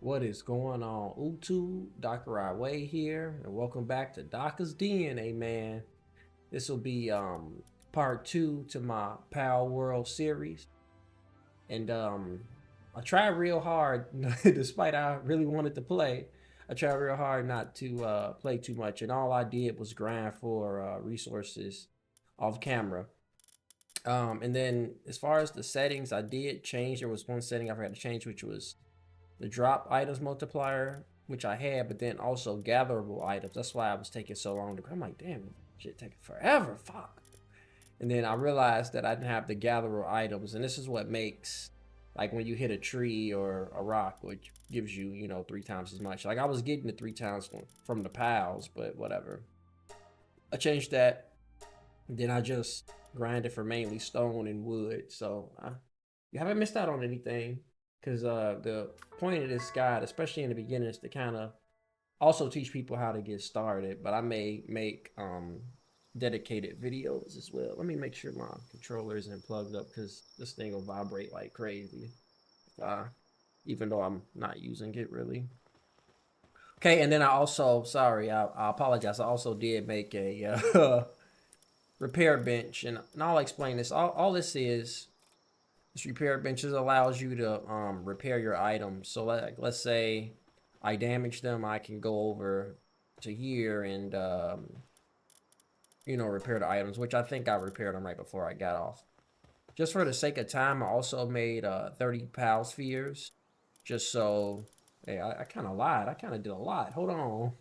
What is going on, YouTube? Dr. Way here, and welcome back to Doc's DNA, man. This will be part two to my Palworld series, and I tried real hard, despite I really wanted to play. I tried real hard not to play too much, and all I did was grind for resources off camera. And then as far as the settings, I did change. There was one setting I forgot to change, which was the drop items multiplier, which I had, but then also gatherable items. That's why I was taking so long to. I'm like, damn, shit taking forever. Fuck. And then I realized that I didn't have the gatherable items, and this is what makes like when you hit a tree or a rock, which gives you, 3 times as much. Like I was getting the 3 times from the pals, but whatever. I changed that. Then I just grinded for mainly stone and wood. So you haven't missed out on anything, because the point of this guide, especially in the beginning, is to kind of also teach people how to get started. But I may make dedicated videos as well. Let me make sure my controller isn't plugged up, because this thing will vibrate like crazy. Uh, Even though I'm not using it really. Okay, and then I also, sorry, I apologize. I also did make a repair bench, and I'll explain this. All this is, this repair benches allows you to repair your items. So let's say I damage them, I can go over to here and repair the items, which I think I repaired them right before I got off. Just for the sake of time, I also made 30 pal spheres, just so. Hey, I kind of lied. I kind of did a lot. Hold on.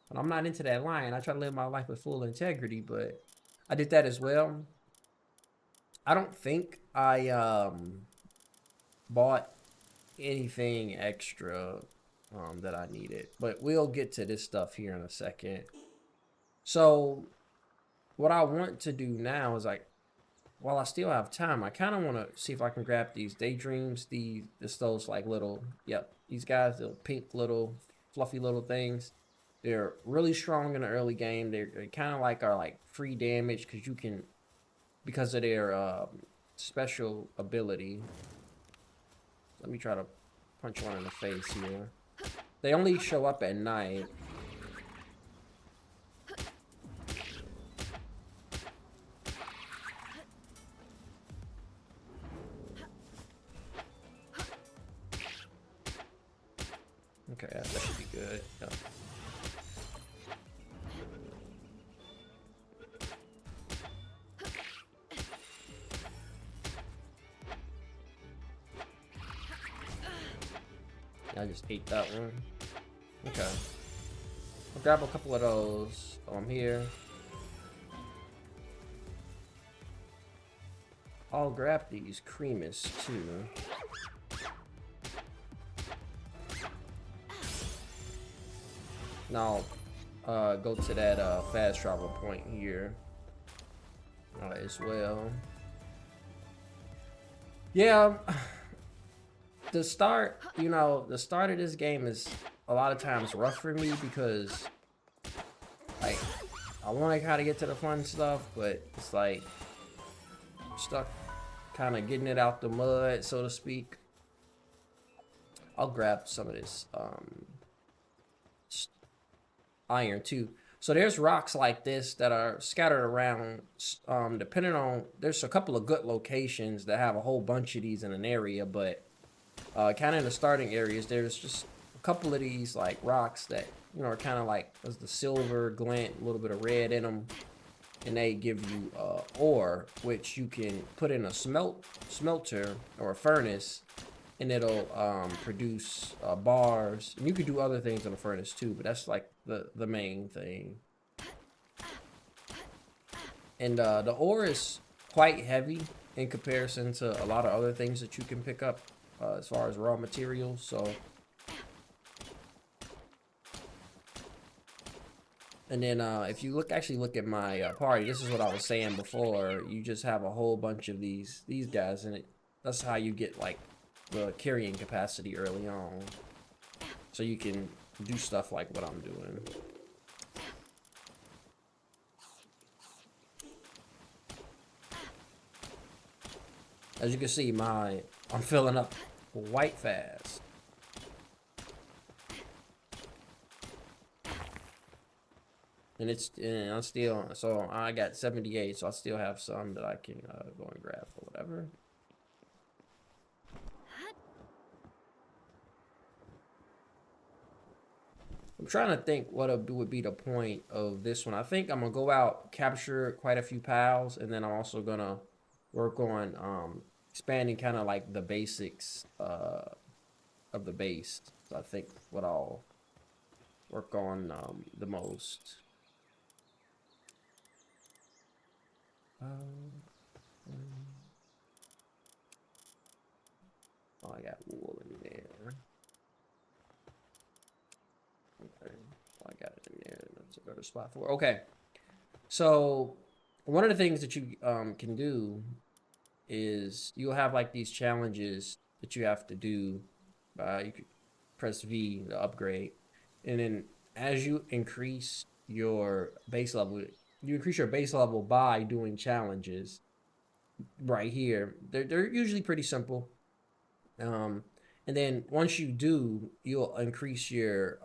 But I'm not into that lying. I try to live my life with full integrity, but I did that as well. I don't think I bought anything extra that I needed, but we'll get to this stuff here in a second. So what I want to do now is, like, while I still have time, I kind of want to see if I can grab these daydreams, those like little, yep, these guys, the pink little fluffy little things. They're really strong in the early game. They kind of like are like free damage, because you can, because of their special ability. Let me try to punch one in the face here. They only show up at night. Okay, that should be good. Yeah. I just ate that one. Okay. I'll grab a couple of those. Oh, I'm here. I'll grab these creamus too. Now, go to that fast travel point here as well. Yeah, the start of this game is a lot of times rough for me, because like I want to kind of get to the fun stuff, but it's like stuck kind of getting it out the mud, so to speak. I'll grab some of this iron too. So there's rocks like this that are scattered around, depending on, there's a couple of good locations that have a whole bunch of these in an area, but kind of in the starting areas, there's just a couple of these like rocks that, are kind of like, there's the silver glint, a little bit of red in them, and they give you ore, which you can put in a smelter or a furnace, and it'll produce bars. And you could do other things in the furnace too, but that's like the main thing. And the ore is quite heavy in comparison to a lot of other things that you can pick up as far as raw materials. So, and then if you actually look at my party, this is what I was saying before. You just have a whole bunch of these guys, and that's how you get like the carrying capacity early on, so you can do stuff like what I'm doing. As you can see, I'm filling up quite fast. and I'm still, so I got 78, so I still have some that I can go and grab or whatever. I'm trying to think what would be the point of this one. I think I'm gonna go out, capture quite a few pals, and then I'm also gonna work on expanding kind of like the basics of the base. So I think what I'll work on the most. Um, oh, I got wool in there. Okay, well, I got it in there. That's a better spot for it. Okay, so one of the things that you can do is you'll have like these challenges that you have to do. You could press V to upgrade, and then as you increase your base level, you increase your base level by doing challenges right here. They're usually pretty simple. Um, and then once you do, you'll increase your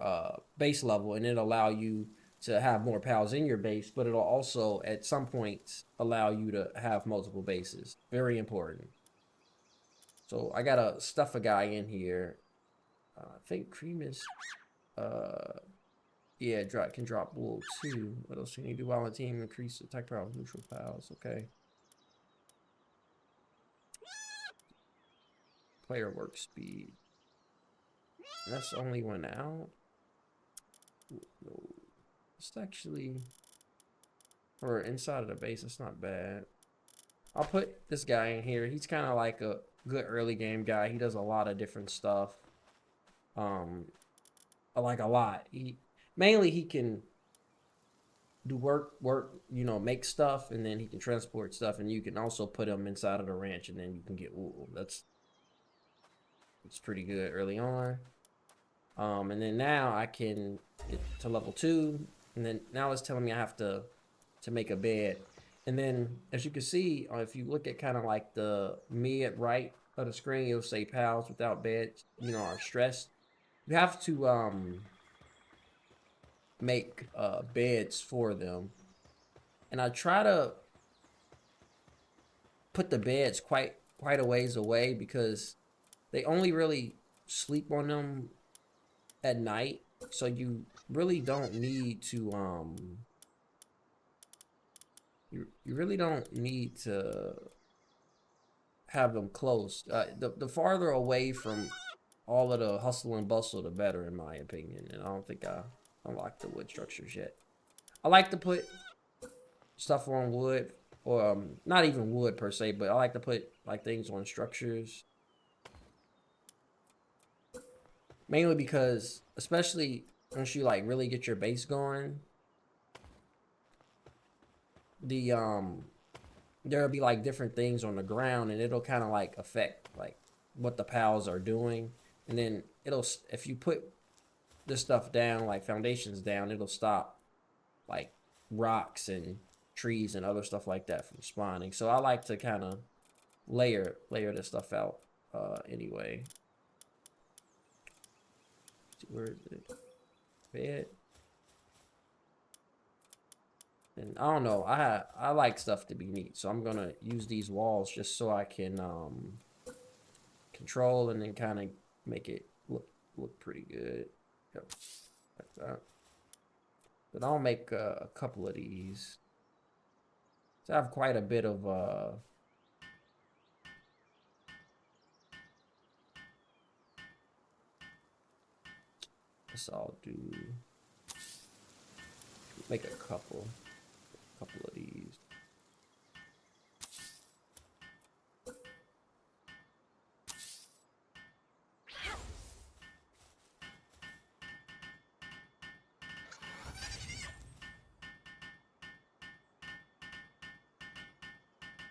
base level, and it'll allow you to have more pals in your base, but it'll also at some points allow you to have multiple bases. Very important. So I gotta stuff a guy in here. I think cream is yeah, can drop wool too. What else can you do while on team? Increase attack power of neutral pals. Okay. Player work speed. That's only one out. No, it's actually or inside of the base. It's not bad. I'll put this guy in here. He's kind of like a good early game guy. He does a lot of different stuff. I like a lot. He can do work, make stuff, and then he can transport stuff, and you can also put him inside of the ranch, and then you can get wool. It's pretty good early on. And then now I can get to level 2, and then now it's telling me I have to make a bed. And then as you can see, if you look at kind of like the mid right of the screen, it'll say pals without beds, are stressed. You have to make beds for them. And I try to put the beds quite a ways away because they only really sleep on them at night, so you really don't need to you really don't need to have them close. The farther away from all of the hustle and bustle, the better, in my opinion. And I don't think I unlocked the wood structures yet. I like to put stuff on wood, or not even wood per se, but I like to put like things on structures. Mainly because, especially once you like really get your base going, the there'll be like different things on the ground, and it'll kind of like affect like what the pals are doing. And then if you put this stuff down, like foundations down, it'll stop like rocks and trees and other stuff like that from spawning. So I like to kind of layer this stuff out anyway. Where is it? Bed. And I don't know, I like stuff to be neat, so I'm gonna use these walls just so I can control and then kind of make it look pretty good. Yep, like that. But I'll make a couple of these. So I have quite a bit of this I'll do. Make a couple of these.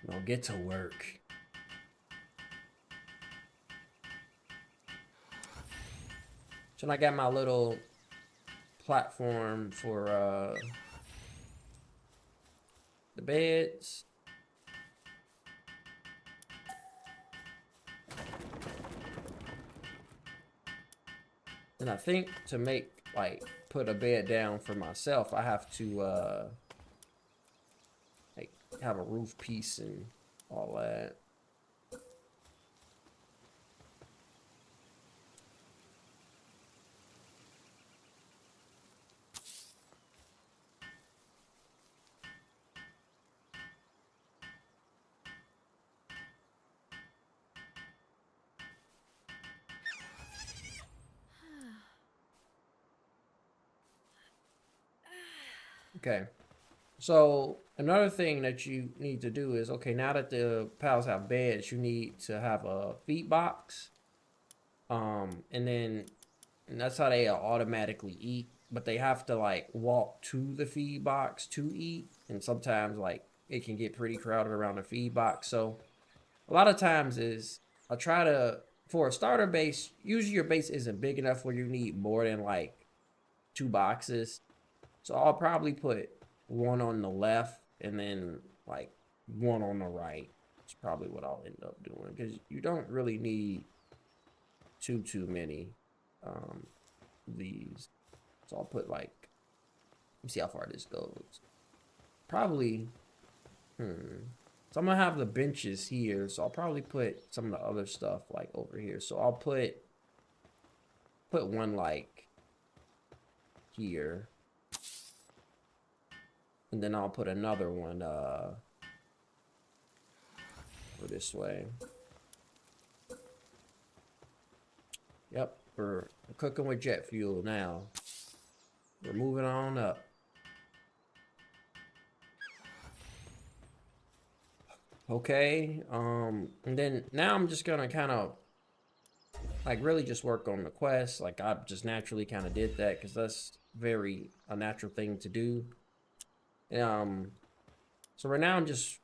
And I'll get to work. So I got my little platform for the beds. And I think to make, like, put a bed down for myself, I have to, like, have a roof piece and all that. Okay. So another thing that you need to do is, okay, now that the pals have beds, you need to have a feed box. And then and that's how they automatically eat. But they have to like walk to the feed box to eat. And sometimes like it can get pretty crowded around the feed box. So a lot of times is I try to for a starter base, usually your base isn't big enough where you need more than like 2 boxes. So I'll probably put one on the left and then like one on the right. It's probably what I'll end up doing because you don't really need too many um these. So I'll put like let me see how far this goes. Probably so I'm gonna have the benches here, so I'll probably put some of the other stuff like over here. So I'll put one like here. And then I'll put another one for this way. Yep, we're cooking with jet fuel now. We're moving on up. Okay, and then now I'm just gonna kind of like really just work on the quest. Like I just naturally kind of did that because that's very a natural thing to do. Um, so right now I'm just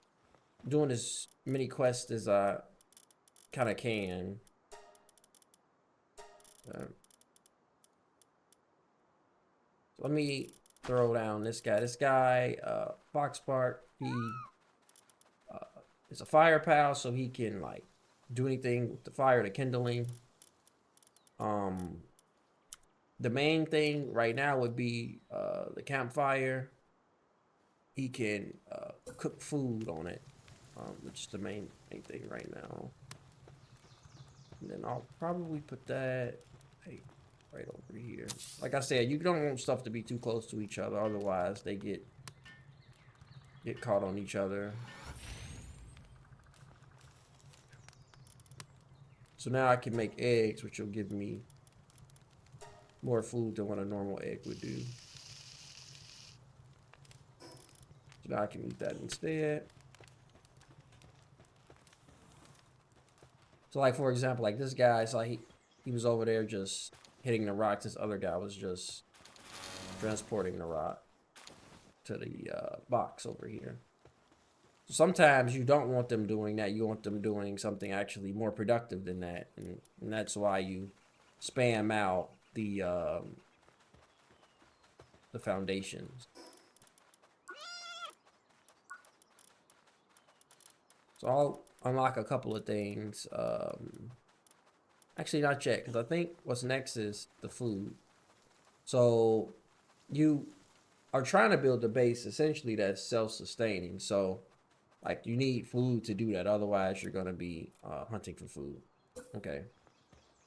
doing as many quests as I kind of can. Uh, Let me throw down this guy. This guy, Fox Park, he is a fire pal, so he can like do anything with the fire, the kindling. Um, the main thing right now would be the campfire. He can cook food on it, which is the main thing right now. And then I'll probably put that right over here. Like I said, you don't want stuff to be too close to each other, otherwise they get caught on each other. So now I can make eggs, which will give me more food than what a normal egg would do. So now I can eat that instead. So like for example, like this guy, so he was over there just hitting the rocks. This other guy was just transporting the rock to the box over here. So sometimes you don't want them doing that. You want them doing something actually more productive than that, and that's why you spam out the foundations. So I'll unlock a couple of things. Actually, not yet, because I think what's next is the food. So you are trying to build a base essentially that's self-sustaining. So like you need food to do that. Otherwise, you're gonna be hunting for food. Okay.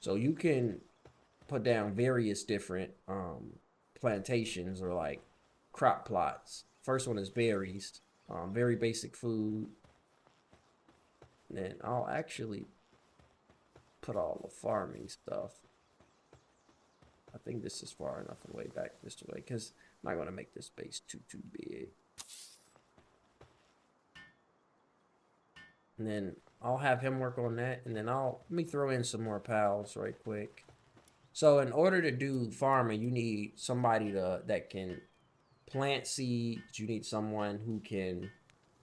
So you can put down various different plantations or like crop plots. First one is berries. Very basic food. And then I'll actually put all the farming stuff. I think this is far enough away back this way because I'm not going to make this base too big. And then I'll have him work on that, and then let me throw in some more pals right quick. So in order to do farming, you need somebody that can plant seeds. You need someone who can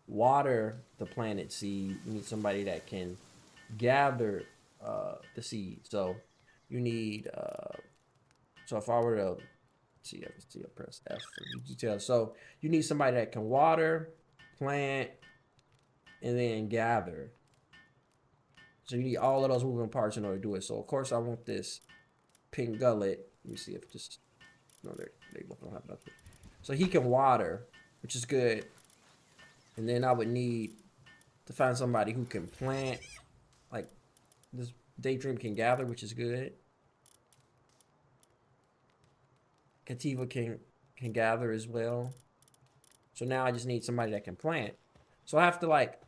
water the planted seed. You need somebody that can gather the seed. So you need so if I were to see, I press F for details. So you need somebody that can water, plant, and then gather. So you need all of those moving parts in order to do it. So of course I want this pink gullet. Let me see if just no, they both don't have nothing. So he can water, which is good. And then I would need to find somebody who can plant. Like this Daydream can gather, which is good. Kativa can gather as well. So now I just need somebody that can plant. So I have to like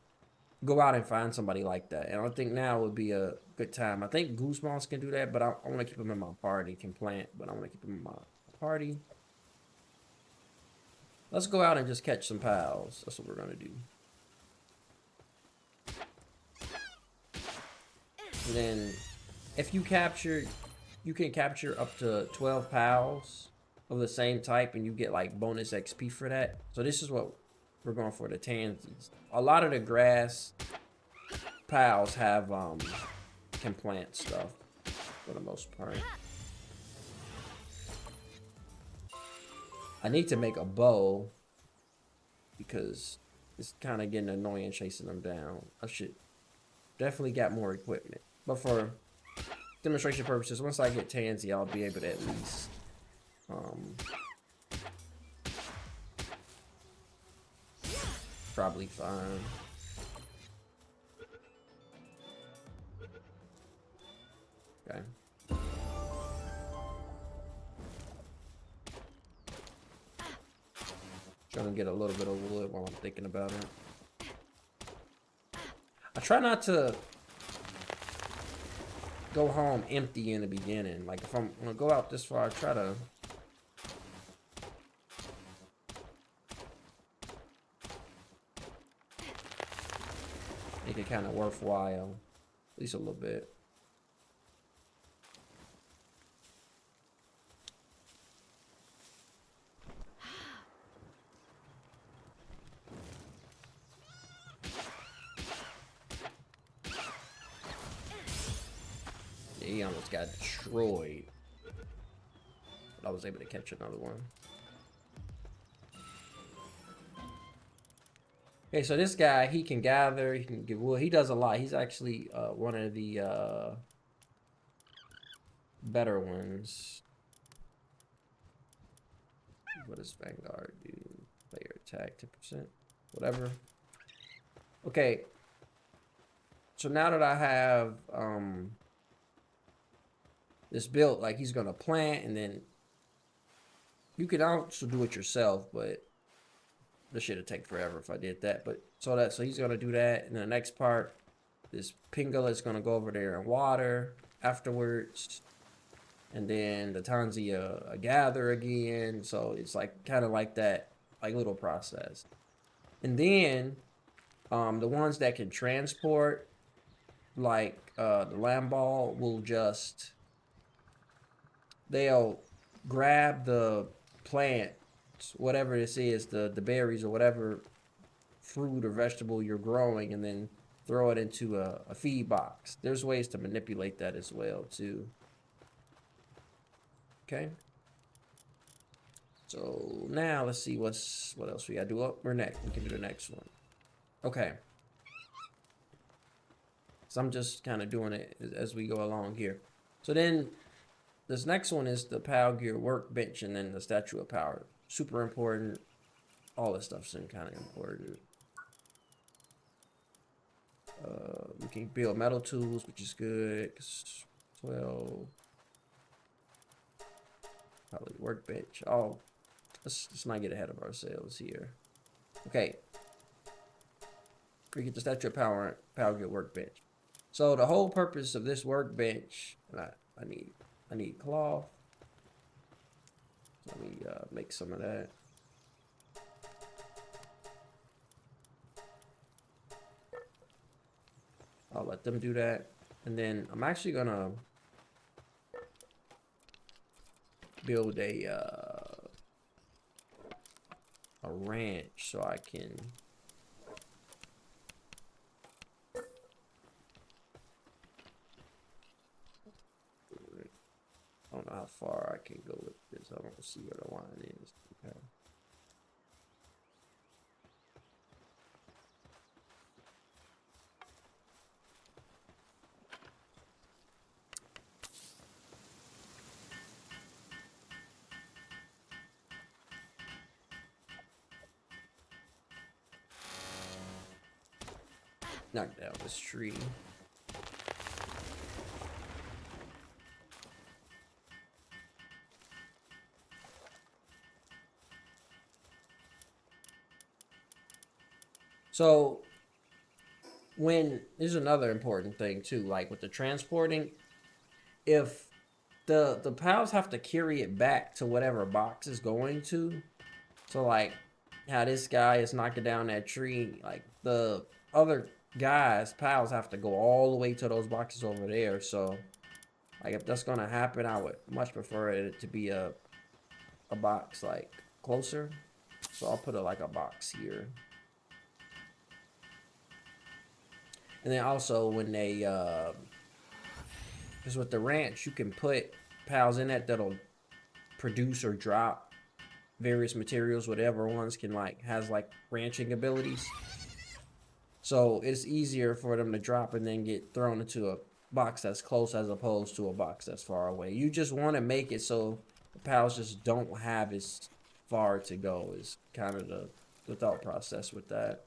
go out and find somebody like that. And I think now would be a good time. I think Goosebumps can do that, but I want to keep him in my party. Can plant, but I want to keep him in my party. Let's go out and just catch some pals. That's what we're gonna do. And then if you can capture up to 12 pals of the same type, and you get like bonus XP for that. So this is what we're going for, the tansies. A lot of the grass pals have can plant stuff for the most part. I need to make a bow because it's kind of getting annoying chasing them down. I should definitely got more equipment, but for demonstration purposes, once I get tansy, I'll be able to at least probably fine. Okay. Trying to get a little bit of wood while I'm thinking about it. I try not to go home empty in the beginning. Like if I'm gonna go out this far, I try to make it kind of worthwhile, at least a little bit. Yeah, he almost got destroyed, but I was able to catch another one. Okay, so this guy, he can gather, he can give wood. He does a lot. He's actually one of the better ones. What does Vanguard do? Player attack 10%, whatever. Okay, so now that I have this built, like he's gonna plant, and then you can also do it yourself, but this shit'd take forever if I did that. But so he's gonna do that, and the next part, this Pingala is gonna go over there and water afterwards, and then the Tanzia gather again. So it's like kind of like that, like little process. And then the ones that can transport, like the Lamball, will just they'll grab the plant, whatever this is, the berries or whatever fruit or vegetable you're growing, and then throw it into a feed box. There's ways to manipulate that as well too. Okay. So now let's see what else we gotta do. Oh, we're next. We can do the next one. Okay. So I'm just kind of doing it as we go along here. So then this next one is the Pal Gear workbench, and then the Statue of Power. Super important. All this stuff's kind of important. We can build metal tools, which is good. 12. Probably workbench. Oh, let's not get ahead of ourselves here. Okay. We get the Statue of Power, Pal Gear workbench. So the whole purpose of this workbench, I need cloth. Let me make some of that. I'll let them do that. And then I'm actually gonna build a ranch so I can I don't know how far I can go with this. I don't see where the line is. Okay. knock down this tree. So when there's another important thing too, like with the transporting, if the pals have to carry it back to whatever box is going to. So like how this guy is knocking down that tree, like the other guys, pals have to go all the way to those boxes over there. So like if that's gonna happen, I would much prefer it to be a box like closer. So I'll put it like a box here. And then also when they because with the ranch you can put pals in it that'll produce or drop various materials, whatever ones can like has like ranching abilities. So it's easier for them to drop and then get thrown into a box that's close as opposed to a box that's far away. You just want to make it so the pals just don't have as far to go is kind of the thought process with that.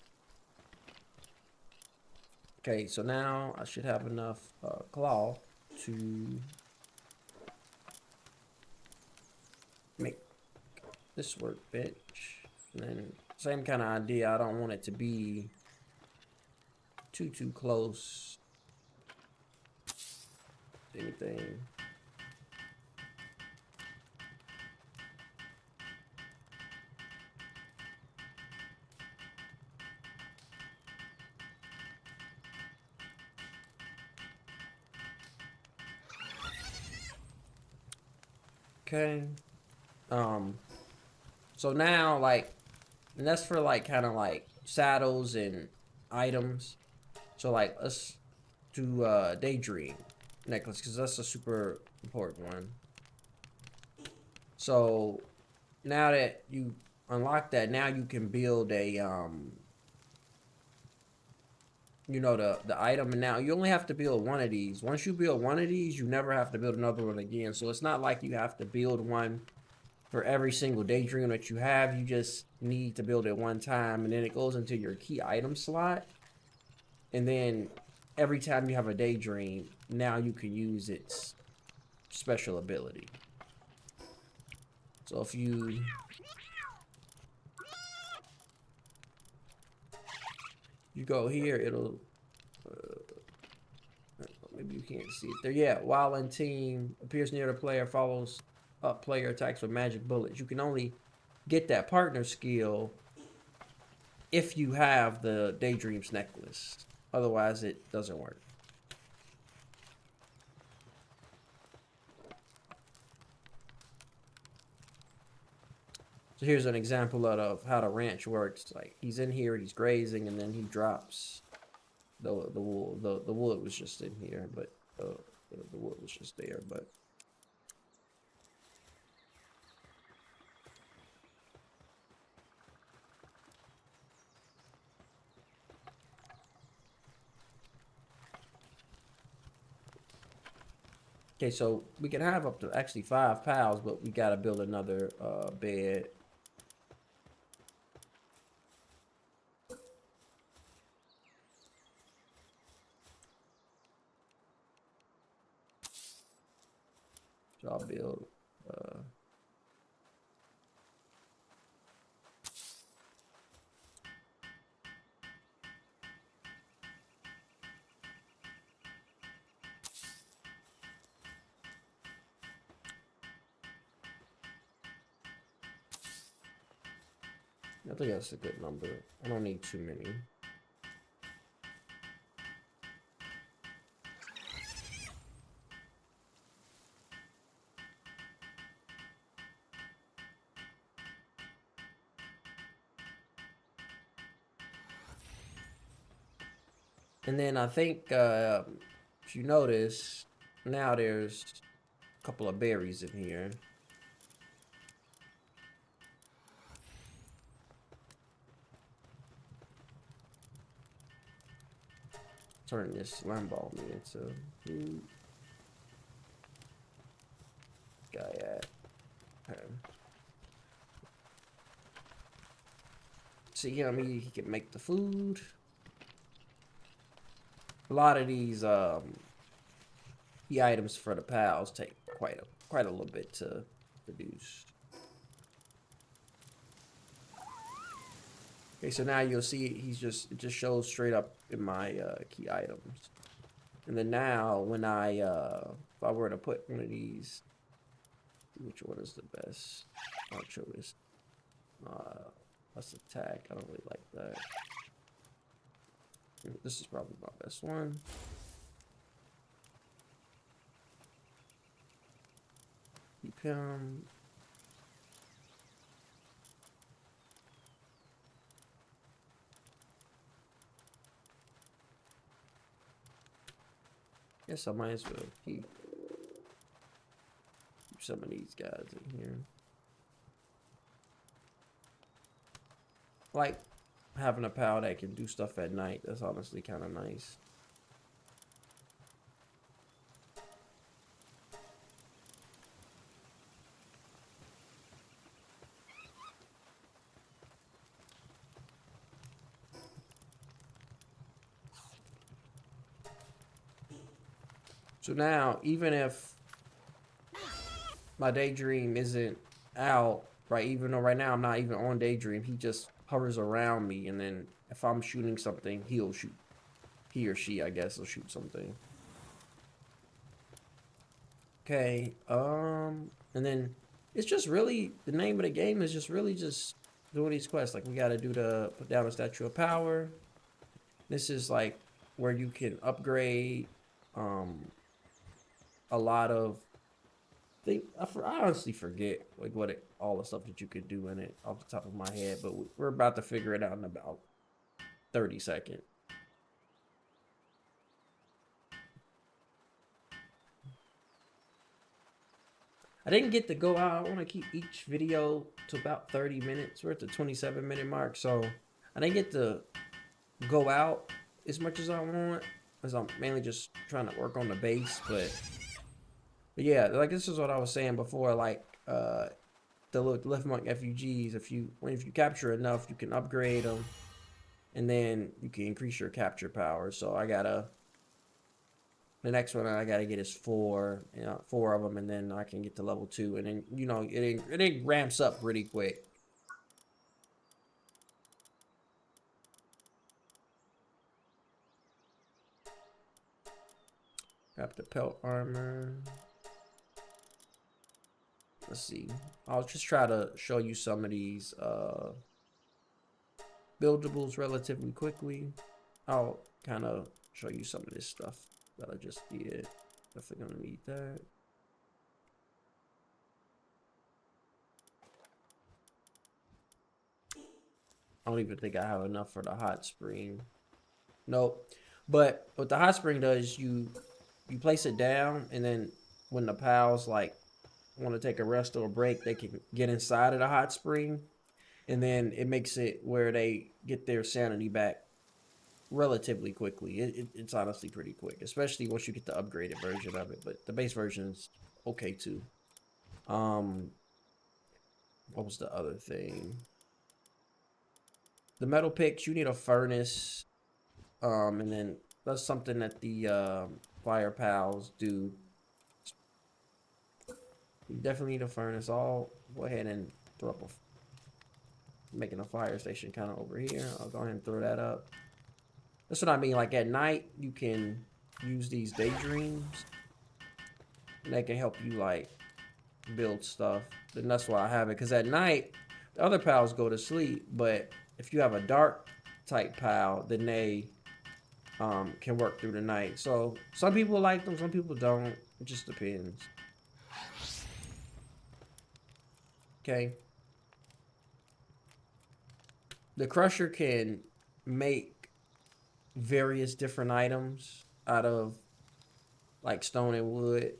Okay, so now I should have enough cloth to make this workbench. And then same kind of idea, I don't want it to be too close to anything. Okay. So now like, and that's for like kind of like saddles and items. So like let's do daydream necklace because that's a super important one. So now that you unlock that, now you can build a you know, the item, and now you only have to build one of these. Once you build one of these, you never have to build another one again. So it's not like you have to build one for every single daydream that you have. You just need to build it one time, and then it goes into your key item slot. And then every time you have a daydream, now you can use its special ability. So if you go here, it'll maybe you can't see it there. Yeah, while in team appears near the player, follows up player, attacks with magic bullets. You can only get that partner skill if you have the Daydreams necklace. Otherwise, it doesn't work. So here's an example of how the ranch works. Like he's in here, he's grazing, and then he drops the wool. The wood was just in here, but the wood was just there. But okay, so we can have up to actually 5 pals, but we gotta build another bed. So I'll build I think that's a good number. I don't need too many. And then I think if you notice, now there's a couple of berries in here. Turn this Lambo me into who guy at? Okay. See him, he can make the food. A lot of these the items for the pals take quite a little bit to produce. Okay, so now you'll see it just shows straight up in my key items. And then now when if I were to put one of these, which one is the best? I'll show this. Let's attack. I don't really like that. This is probably my best one. Keep him. Guess I might as well keep some of these guys in here. Like having a pal that can do stuff at night. That's honestly kind of nice. So now, even if my daydream isn't out, right? Even though right now I'm not even on daydream, he just hovers around me, and then if I'm shooting something, he'll shoot. He or she, I guess, will shoot something. Okay, and then it's just really, the name of the game is just really just doing these quests. Like, we gotta do the put down a statue of power. This is like where you can upgrade a lot of things. I honestly forget like all the stuff that you could do in it off the top of my head, but we're about to figure it out in about 30 seconds. I didn't get to go out. I want to keep each video to about 30 minutes. We're at the 27-minute mark, so I didn't get to go out as much as I want, because I'm mainly just trying to work on the base. But yeah, like this is what I was saying before, like the Lift Monk FUGs. If you capture enough, you can upgrade them, and then you can increase your capture power. So the next one I gotta get is 4, you know, 4 of them, and then I can get to level 2, and then, you know, it ramps up pretty quick. Got the pelt armor. Let's see. I'll just try to show you some of these buildables relatively quickly. I'll kind of show you some of this stuff that I just did. Definitely gonna need that. I don't even think I have enough for the hot spring. Nope. But what the hot spring does, you place it down, and then when the pals like want to take a rest or a break, they can get inside of the hot spring, and then it makes it where they get their sanity back relatively quickly. It's honestly pretty quick, especially once you get the upgraded version of it. But the base version is okay too. What was the other thing? The metal picks, you need a furnace, and then that's something that the fire pals do. You definitely need a furnace. I'll go ahead and throw up making a fire station kind of over here. I'll go ahead and throw that up. That's what I mean. Like at night, you can use these daydreams, and they can help you like build stuff. And that's why I have it. Because at night, the other pals go to sleep. But if you have a dark type pal, then they can work through the night. So some people like them, some people don't. It just depends. Okay. The crusher can make various different items out of like stone and wood.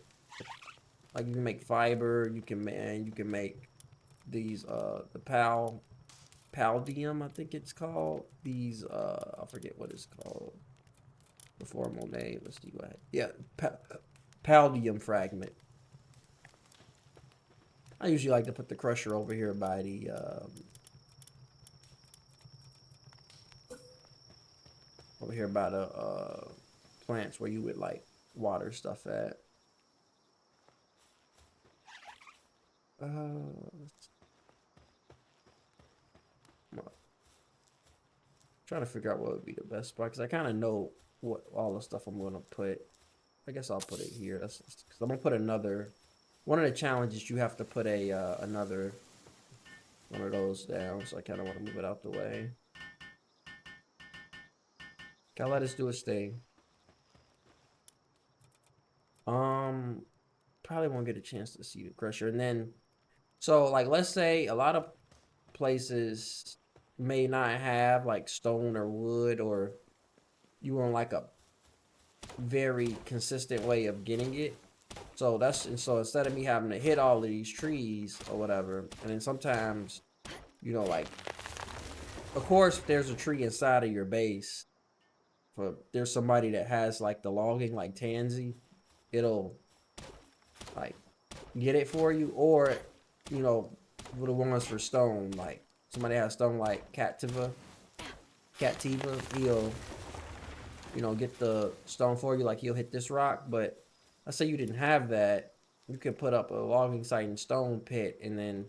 Like you can make fiber, you can make these the paldium, I think it's called. These I forget what it's called. The formal name. Let's see what. Yeah, paldium fragment. I usually like to put the crusher over here by the plants where you would like water stuff at. Trying to figure out what would be the best spot because I kind of know what all the stuff I'm gonna put. I guess I'll put it here. That's because I'm gonna put another. One of the challenges you have to put a another one of those down. So I kind of want to move it out the way. Gotta let us do its thing. Probably won't get a chance to see the crusher, and then so like let's say a lot of places may not have like stone or wood, or you want like a very consistent way of getting it. So instead of me having to hit all of these trees or whatever, and then sometimes, you know, like of course if there's a tree inside of your base, for there's somebody that has like the logging like Tansy, it'll like get it for you, or you know, for the ones for stone, like somebody has stone like Cativa, he'll, you know, get the stone for you, like he'll hit this rock. But let's say you didn't have that, you could put up a logging site and stone pit, and then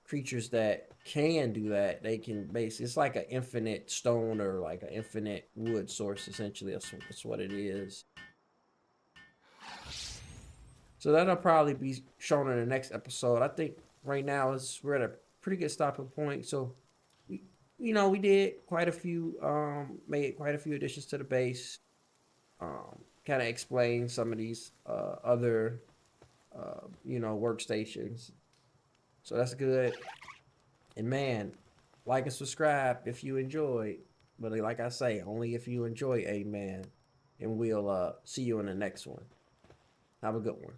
creatures that can do that, they can base it's like an infinite stone or like an infinite wood source essentially. That's what it is. So that'll probably be shown in the next episode. I think right now we're at a pretty good stopping point. So we, you know, we did quite a few made quite a few additions to the base. Kind of explain some of these other you know, workstations. So that's good. And man, like and subscribe if you enjoyed. But like I say, only if you enjoy, amen. And we'll see you in the next one. Have a good one.